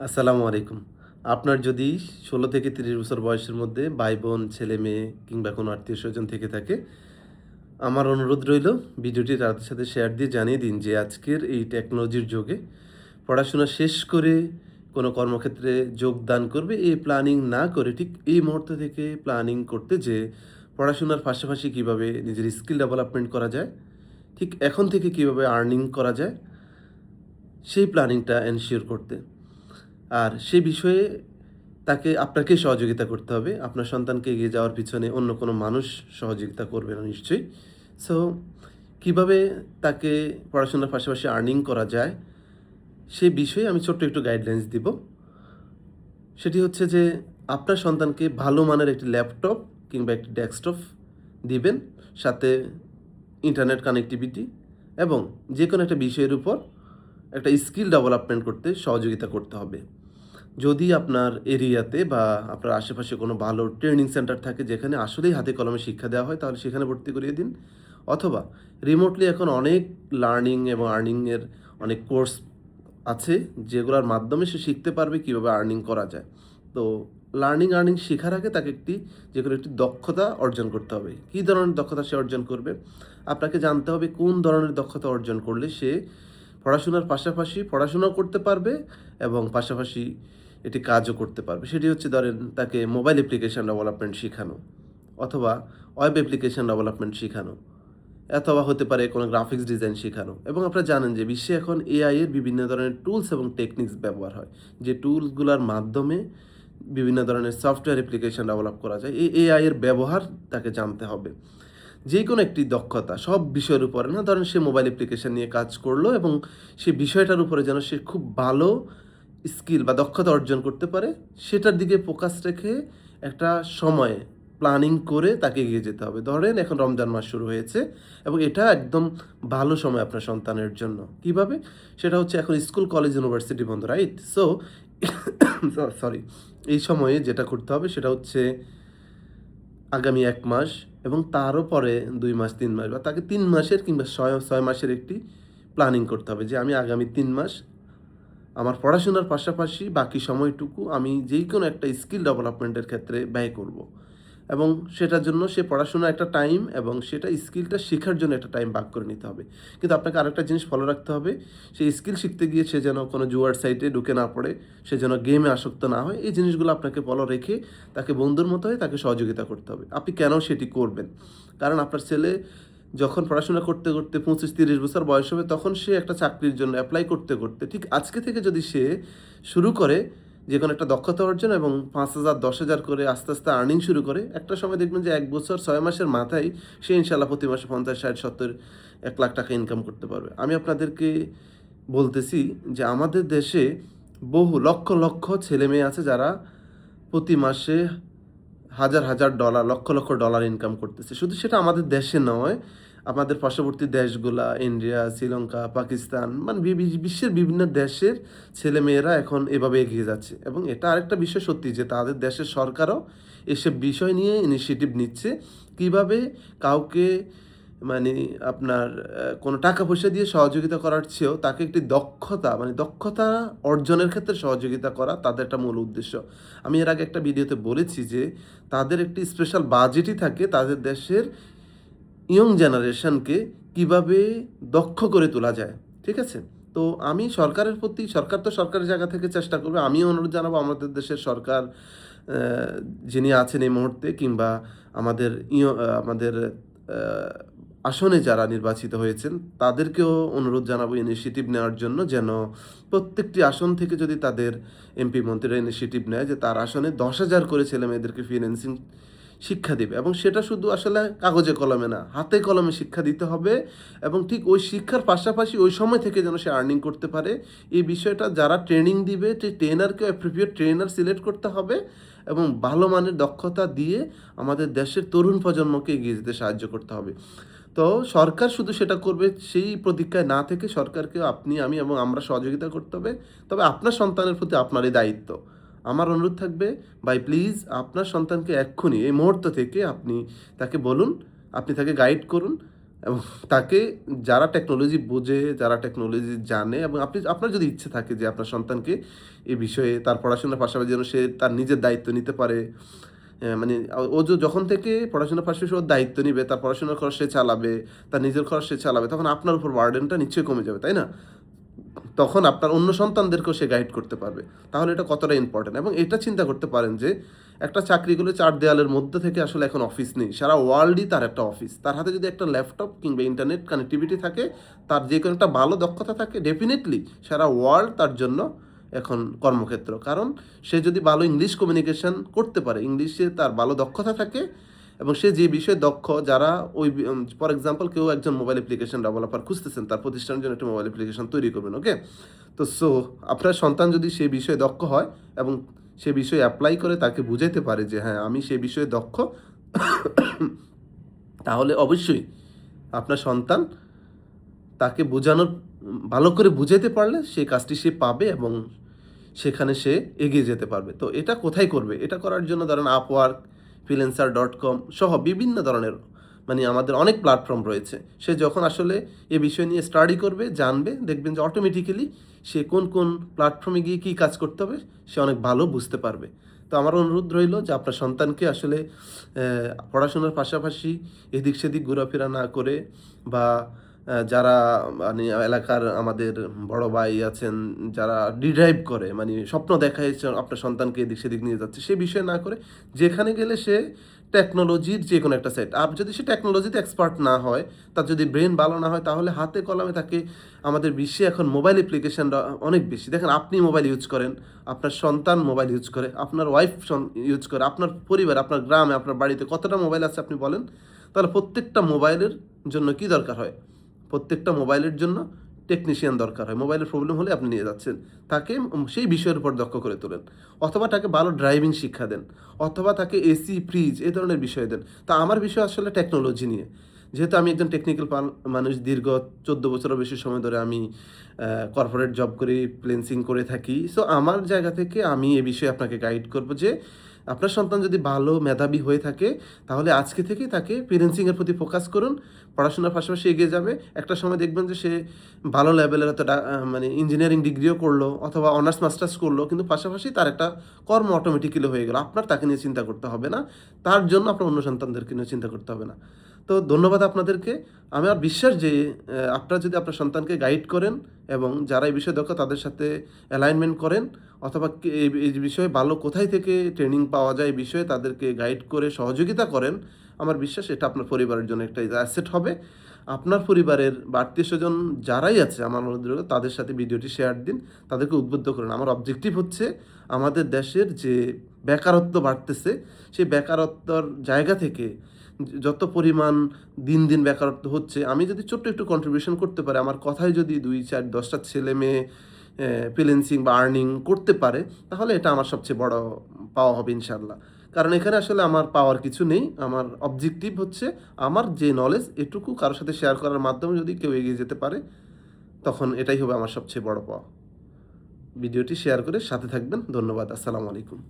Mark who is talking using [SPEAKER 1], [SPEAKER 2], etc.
[SPEAKER 1] আসসালামু আলাইকুম। আপনার যদি ১৬ থেকে ৩০ বছর বয়সের মধ্যে ভাই-বোন, ছেলে-মেয়ে কিংবা কোনো আত্মীয়স্বজন থেকে থাকে, আমার অনুরোধ রইল ভিডিওটি তাদের সাথে শেয়ার দিয়ে জানিয়ে দিন যে আজকের এই টেকনোলজির যুগে পড়াশোনা শেষ করে কোনো কর্মক্ষেত্রে যোগদান করবে এই প্ল্যানিং না করে ঠিক এই মুহূর্ত থেকে প্ল্যানিং করতে যে পড়াশোনার পাশাপাশি কিভাবে নিজের স্কিল ডেভেলপমেন্ট করা যায়, ঠিক এখন থেকে কিভাবে আর্নিং করা যায় সেই প্ল্যানিংটা এনশিওর করতে। আর সে বিষয়ে আপনাকেই সহযোগিতা করতে হবে। আপনার সন্তানকে এগিয়ে যাওয়ার পিছনে অন্য কোনো মানুষ সহযোগিতা করবে না নিশ্চয়ই। সো কিভাবে তাকে পড়াশোনার পাশাপাশি আর্নিং করা যায়, সে বিষয়ে আমি ছোট্ট একটু গাইডলাইনস দিব। সেটি হচ্ছে যে আপনার সন্তানকে ভালো মানের একটি ল্যাপটপ কিংবা একটি ডেস্কটপ দিবেন, সাথে ইন্টারনেট কানেক্টিভিটি এবং যেকোনো একটা বিষয়ের উপর একটা স্কিল ডেভেলপমেন্ট করতে সহযোগিতা করতে হবে। যদি আপনার এরিয়াতে বা আপনার আশেপাশে কোনো ভালো ট্রেনিং সেন্টার থাকে যেখানে আসলেই হাতে কলমে শিক্ষা দেওয়া হয় তাহলে সেখানে ভর্তি করিয়ে দিন। অথবা রিমোটলি এখন অনেক লার্নিং এবং আর্নিংয়ের অনেক কোর্স আছে যেগুলোর মাধ্যমে সে শিখতে পারবে কীভাবে আর্নিং করা যায়। তো আর্নিং শেখার আগে তাকে যেকোনো একটি দক্ষতা অর্জন করতে হবে। কী ধরনের দক্ষতা সে অর্জন করবে? আপনাকে জানতে হবে কোন ধরনের দক্ষতা অর্জন করলে সে পড়াশোনার পাশাপাশি পড়াশোনাও করতে পারবে এবং পাশাপাশি এটি কাজও করতে পারবে। সেটি হচ্ছে ধরেন তাকে মোবাইল অ্যাপ্লিকেশন ডেভেলপমেন্ট শিখানো অথবা ওয়েব অ্যাপ্লিকেশন ডেভেলপমেন্ট শিখানো, অথবা হতে পারে কোনো গ্রাফিক্স ডিজাইন শেখানো। এবং আপনারা জানেন যে বিশ্বে এখন এআই এর বিভিন্ন ধরনের টুলস এবং টেকনিক্স ব্যবহার হয়। যে টুলসগুলার মাধ্যমে বিভিন্ন ধরনের সফটওয়্যার অ্যাপ্লিকেশন ডেভেলপ করা যায়। এই এআই এর ব্যবহার তাকে জানতে হবে। যেকোনো একটি দক্ষতা সব বিষয়ের উপরে না, ধরেন সে মোবাইল অ্যাপ্লিকেশন নিয়ে কাজ করলো এবং সে বিষয়টার উপরে যেন সে খুব ভালো স্কিল বা দক্ষতা অর্জন করতে পারে সেটার দিকে ফোকাস রেখে একটা সময় প্ল্যানিং করে তাকে এগিয়ে যেতে হবে। ধরেন এখন রমজান মাস শুরু হয়েছে এবং এটা একদম ভালো সময় আপনার সন্তানের জন্য। কিভাবে? সেটা হচ্ছে এখন স্কুল, কলেজ, ইউনিভার্সিটি বন্ধ, রাইট? সো সরি, এই সময়ে যেটা করতে হবে সেটা হচ্ছে আগামী ১ মাস এবং তারও পরে ২ মাস, ৩ মাস বা তাকে ৩ মাসের কিংবা ৬ মাসের একটি প্ল্যানিং করতে হবে যে আমি আগামী ৩ মাস আমার পড়াশোনার পাশাপাশি বাকি সময়টুকু আমি যেকোনো একটা স্কিল ডেভেলপমেন্টের ক্ষেত্রে ব্যয় করব। এবং সেটার জন্য সে পড়াশোনার একটা টাইম এবং সেটা স্কিলটা শেখার জন্য একটা টাইম ভাগ করে নিতে হবে। কিন্তু আপনাকে আরেকটা জিনিস ফলো রাখতে হবে, সেই স্কিল শিখতে গিয়ে সে যেন কোনো জুয়ার সাইটে ঢুকে না পড়ে, সে যেন গেমে আসক্ত না হয়। এই জিনিসগুলো আপনাকে ফলো রেখে তাকে বন্ধুর মতো হয়ে তাকে সহযোগিতা করতে হবে। আপনি কেন সেটি করবেন? কারণ আপনার ছেলে যখন পড়াশোনা করতে, করতে ২৫-৩০ বছর বয়স হবে তখন সে একটা চাকরির জন্য এপ্লাই করতে, করতে ঠিক আজকে থেকে যদি সে শুরু করে যেকোনো একটা দক্ষতা অর্জন এবং ৫,০০০, ১০,০০০ করে আস্তে, আস্তে আর্নিং শুরু করে, একটা সময় দেখবেন যে ১ বছর ৬ মাসের মাথায় সে ইনশাআল্লাহ প্রতি মাসে ৫০, ৬০, ৭০, ১,০০,০০০ টাকা ইনকাম করতে পারবে। আমি আপনাদেরকে বলতেছি যে আমাদের দেশে বহু লক্ষ, লক্ষ ছেলেমেয়ে আছে যারা প্রতি মাসে হাজার, হাজার ডলার, লক্ষ, লক্ষ ডলার ইনকাম করতেছে। শুধু সেটা আমাদের দেশে নয়, আমাদের পার্শ্ববর্তী দেশগুলা ইন্ডিয়া, শ্রীলঙ্কা, পাকিস্তান মানে বিশ্বের বিভিন্ন দেশের ছেলেমেয়েরা এখন এভাবে এগিয়ে যাচ্ছে। এবং এটা আরেকটা বিষয় সত্যি যে তাদের দেশের সরকারও এসব বিষয় নিয়ে ইনিশিয়েটিভ নিচ্ছে। কিভাবে কাউকে মানে আপনার কোনো টাকা পয়সা দিয়ে সহযোগিতা করার চেয়েও তাকে একটি দক্ষতা অর্জনের ক্ষেত্রে সহযোগিতা করা তাদের একটা মূল উদ্দেশ্য। আমি এর আগে একটা ভিডিওতে বলেছি যে তাদের একটি স্পেশাল বাজেটই থাকে তাদের দেশের ইয়ং জেনারেশনকে কিভাবে দক্ষ করে তোলা যায়। ঠিক আছে? তো আমি সরকারের প্রতি, সরকার তো সরকারের জায়গা থেকে চেষ্টা করবে। আমিও অনুরোধ জানাবো আমাদের দেশের সরকার যিনি আছেন এই মুহূর্তে কিংবা আমাদের আমাদের আসনে যারা নির্বাচিত হয়েছেন তাদেরকেও অনুরোধ জানাবো ইনিশিয়েটিভ নেওয়ার জন্য, যেন প্রত্যেকটি আসন থেকে যদি তাদের এমপি মন্ত্রীরা ইনিশিয়েটিভ নেয় যে তার আসনে ১০,০০০ করে ছেলেমেয়েদেরকে ফিন্যান্সিং শিক্ষা দিবে এবং সেটা শুধু আসলে কাগজে কলমে না, হাতে কলমে শিক্ষা দিতে হবে এবং ঠিক ওই শিক্ষার পাশাপাশি ওই সময় থেকে যেন সে আর্নিং করতে পারে। এই বিষয়টা যারা ট্রেনিং দিবে সেই ট্রেনারকেও অ্যাপ্রোপ্রিয়েট ট্রেনার সিলেক্ট করতে হবে এবং ভালো মানের দক্ষতা দিয়ে আমাদের দেশের তরুণ প্রজন্মকে এগিয়ে যেতে সাহায্য করতে হবে। তো সরকার শুধু সেটা করবে সেই প্রতীক্ষায় না থেকে সরকারকেও আপনি, আমি এবং আমরা সহযোগিতা করতে হবে। তবে আপনার সন্তানের প্রতি আপনারই দায়িত্ব। আমার অনুরোধ থাকবে, ভাই প্লিজ আপনার সন্তানকে এক্ষুনি এই মুহূর্ত থেকে আপনি তাকে বলুন, আপনি তাকে গাইড করুন। এবং তাকে যারা টেকনোলজি বোঝে, যারা টেকনোলজি জানে এবং আপনার যদি ইচ্ছে থাকে যে আপনার সন্তানকে এ বিষয়ে তার পড়াশোনার পাশাপাশি যেন সে তার নিজের দায়িত্ব নিতে পারে। মানে ও যখন থেকে পড়াশোনার পাশাপাশি ওর দায়িত্ব নিবে, তার পড়াশোনার খরচ সে চালাবে, তার নিজের খরচ সে চালাবে, তখন আপনার উপর বার্ডেনটা নিশ্চয়ই কমে যাবে, তাই না? তখন আপনার অন্য সন্তানদেরকেও সে গাইড করতে পারবে। তাহলে এটা কতটা ইম্পর্টেন্ট এবং এটা চিন্তা করতে পারেন যে একটা চাকরি করলে ৪ দেয়ালের মধ্যে থেকে আসলে এখন অফিস নেই। সারা ওয়ার্ল্ডই তার একটা অফিস। তার হাতে যদি একটা ল্যাপটপ কিংবা ইন্টারনেট কানেক্টিভিটি থাকে, তার যে কোনো একটা ভালো দক্ষতা থাকে, ডেফিনিটলি সারা ওয়ার্ল্ড তার জন্য এখন কর্মক্ষেত্র। কারণ সে যদি ভালো ইংলিশ কমিউনিকেশন করতে পারে, ইংলিশে তার ভালো দক্ষতা থাকে এবং সে যে বিষয়ে দক্ষ, যারা ওই ফর এক্সাম্পল কেউ একজন মোবাইল অ্যাপ্লিকেশন ডেভেলপার খুঁজতেছেন, তার প্রতিষ্ঠানের জন্য একটা মোবাইল অ্যাপ্লিকেশন তৈরি করবেন, ওকে? তো আপনার সন্তান যদি সেই বিষয়ে দক্ষ হয় এবং সে বিষয়ে অ্যাপ্লাই করে তাকে বুঝাইতে পারে যে হ্যাঁ, আমি সে বিষয়ে দক্ষ, তাহলে অবশ্যই আপনার সন্তান তাকে বোঝানোর ভালো করে বুঝাইতে পারলে সেই কাজটি সে পাবে এবং সেখানে সে এগিয়ে যেতে পারবে। তো এটা কোথায় করবে? এটা করার জন্য ধরেন আপওয়ার্ক, freelancer.com সহ বিভিন্ন ধরনের আমাদের অনেক প্ল্যাটফর্ম রয়েছে। সে যখন আসলে এ বিষয় নিয়ে স্টাডি করবে, জানবে, দেখবেন যে অটোমেটিক্যালি সে কোন প্ল্যাটফর্মে গিয়ে কী কাজ করতে হবে সে অনেক ভালো বুঝতে পারবে। তো আমার অনুরোধ রইল যে আপনার সন্তানকে আসলে পড়াশোনার পাশাপাশি এদিক সেদিক ঘোরাফেরা না করে বা যারা এলাকার আমাদের বড় ভাই আছেন, যারা ডিরাইভ করে স্বপ্ন দেখায় আপনার সন্তানকে এদিক সেদিক নিয়ে যাচ্ছে, সে বিষয় না করে যেখানে গেলে সে টেকনোলজির যে কোনো একটা সাইট, আর যদি সে টেকনোলজিতে এক্সপার্ট না হয়, তার যদি ব্রেন ভালো না হয়, তাহলে হাতে কলমে তাকে আমাদের বিশ্বে এখন মোবাইল অ্যাপ্লিকেশনটা অনেক বেশি। দেখেন, আপনি মোবাইল ইউজ করেন, আপনার সন্তান মোবাইল ইউজ করে, আপনার ওয়াইফ ইউজ করে, আপনার পরিবার, আপনার গ্রামে, আপনার বাড়িতে কতটা মোবাইল আছে আপনি বলেন? তাহলে প্রত্যেকটা মোবাইলের জন্য কি দরকার হয়? প্রত্যেকটা মোবাইলের জন্য টেকনিশিয়ান দরকার হয়। মোবাইলের প্রবলেম হলে আপনি নিয়ে যাচ্ছেন, তাকে সেই বিষয়ের উপর দক্ষ করে তোলেন, অথবা তাকে ভালো ড্রাইভিং শিক্ষা দেন, অথবা তাকে এসি, ফ্রিজ এই ধরনের বিষয় দেন। তা আমার বিষয় আসলে টেকনোলজি নিয়ে। যেহেতু আমি একজন টেকনিক্যাল মানুষ, দীর্ঘ 14 বছরের বেশি সময় ধরে আমি কর্পোরেট জব করি, ফ্রিল্যান্সিং করে থাকি। সো আমার জায়গা থেকে আমি এ বিষয়ে আপনাকে গাইড করব যে আপনার সন্তান যদি ভালো মেধাবী হয়ে থাকে, তাহলে আজকে থেকেই তাকে ফ্রিল্যান্সিংয়ের প্রতি ফোকাস করুন। পড়াশোনার পাশাপাশি এগিয়ে যাবে। একটা সময় দেখবেন যে সে ভালো লেভেলের হয়তো ইঞ্জিনিয়ারিং ডিগ্রিও করলো অথবা অনার্স মাস্টার্স করলো, কিন্তু পাশাপাশি তার একটা কর্ম অটোমেটিক্যালি হয়ে গেল। আপনার তাকে নিয়ে চিন্তা করতে হবে না। তার জন্য আপনার অন্য সন্তানদেরকে নিয়ে চিন্তা করতে হবে না। তো ধন্যবাদ আপনাদেরকে। আমার বিশ্বাস যে আপনারা যদি আপনার সন্তানকে গাইড করেন এবং যারা এই বিষয়ে দক্ষ তাদের সাথে অ্যালাইনমেন্ট করেন, অথবা এই বিষয়ে ভালো কোথায় থেকে ট্রেনিং পাওয়া যায় এই বিষয়ে তাদেরকে গাইড করে সহযোগিতা করেন, আমার বিশ্বাস এটা আপনার পরিবারের জন্য একটা অ্যাসেট হবে। আপনার পরিবারের বা আত্মীয়স্বজন যারাই আছে, আমার অনুরোধ রইল তাদের সাথে ভিডিওটি শেয়ার দিন, তাদেরকে উদ্বুদ্ধ করুন। আমার অবজেক্টিভ হচ্ছে আমাদের দেশের যে বেকারত্ব বাড়তেছে, সেই বেকারত্বর জায়গা থেকে যত পরিমাণ দিন দিন বেকারত্ব হচ্ছে, আমি যদি ছোট্ট একটু কন্ট্রিবিউশন করতে পারি, আমার কথায় যদি ২, ৪, ১০টা ছেলে মেয়ে ফ্রিল্যান্সিং বা আর্নিং করতে পারে, তাহলে এটা আমার সবচেয়ে বড় পাওয়া হবে ইনশাআল্লাহ। কারণ এখানে আসলে আমার পাওয়ার কিছু নেই। আমার অবজেক্টিভ হচ্ছে আমার যে নলেজ এটুকু কারোর সাথে শেয়ার করার মাধ্যমে যদি কেউ এগিয়ে যেতে পারে, তখন এটাই হবে আমার সবচেয়ে বড় পাওয়া। ভিডিওটি শেয়ার করে সাথে থাকবেন। ধন্যবাদ। আসসালামু আলাইকুম।